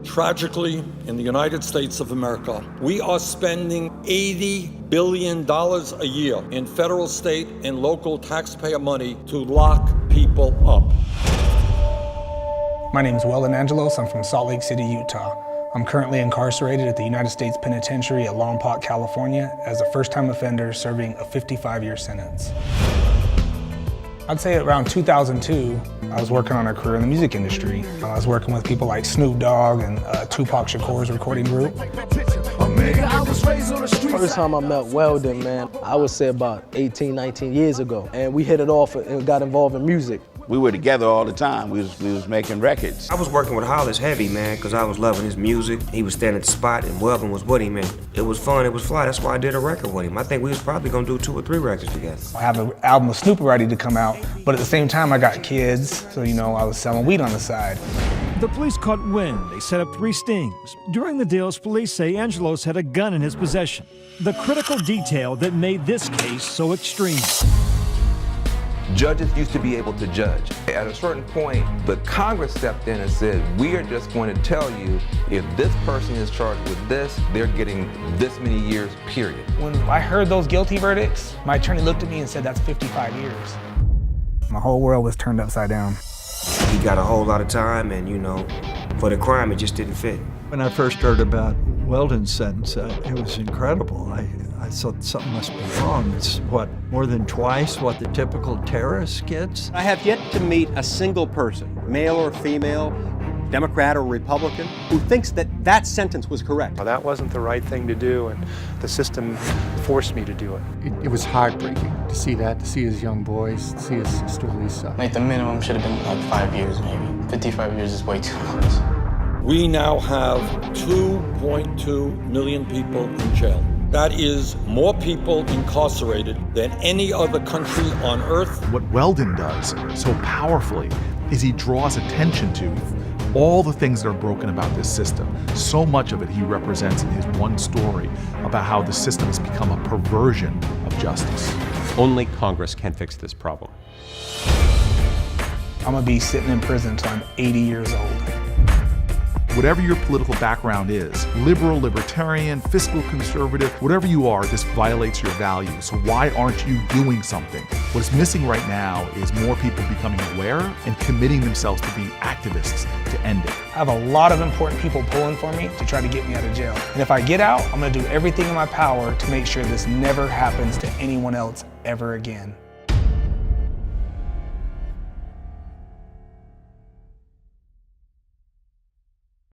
Tragically, in the United States of America, we are spending $80 billion a year in federal, state, and local taxpayer money to lock people up. My name is Weldon Angelos. I'm from Salt Lake City, Utah. I'm currently incarcerated at the United States Penitentiary at Lompoc, California, as a first-time offender serving a 55-year sentence. I'd say around 2002, I was working on a career in the music industry. I was working with people like Snoop Dogg and Tupac Shakur's recording group. First time I met Weldon, man, I would say about 18, 19 years ago. And we hit it off and got involved in music. We were together all the time. We was making records. I was working with Hollis heavy, man, because I was loving his music. He was standing at the spot, and Weldon was with him, and it was fun, it was fly. That's why I did a record with him. I think we was probably gonna do 2 or 3 records together. I have an album with Snoop ready to come out, but at the same time I got kids, so I was selling weed on the side. The police caught wind. They set up 3 stings. During the deals, police say Angelos had a gun in his possession. The critical detail that made this case so extreme. Judges used to be able to judge. At a certain point, the Congress stepped in and said, we are just going to tell you if this person is charged with this, they're getting this many years, period. When I heard those guilty verdicts, my attorney looked at me and said, that's 55 years. My whole world was turned upside down. He got a whole lot of time, and for the crime, it just didn't fit. When I first heard about Weldon's sentence, it was incredible. I thought something must be wrong. It's more than twice what the typical terrorist gets? I have yet to meet a single person, male or female, Democrat or Republican, who thinks that that sentence was correct. Well, that wasn't the right thing to do, and the system forced me to do it. It was heartbreaking to see that, to see his young boys, to see his sister Lisa. Like the minimum should have been like 5 years maybe. 55 years is way too much. We now have 2.2 million people in jail. That is more people incarcerated than any other country on earth. What Weldon does so powerfully is he draws attention to all the things that are broken about this system. So much of it he represents in his one story about how the system has become a perversion of justice. Only Congress can fix this problem. I'm gonna be sitting in prison until I'm 80 years old. Whatever your political background is, liberal, libertarian, fiscal conservative, whatever you are, this violates your values. So why aren't you doing something? What's missing right now is more people becoming aware and committing themselves to be activists to end it. I have a lot of important people pulling for me to try to get me out of jail. And if I get out, I'm gonna do everything in my power to make sure this never happens to anyone else ever again.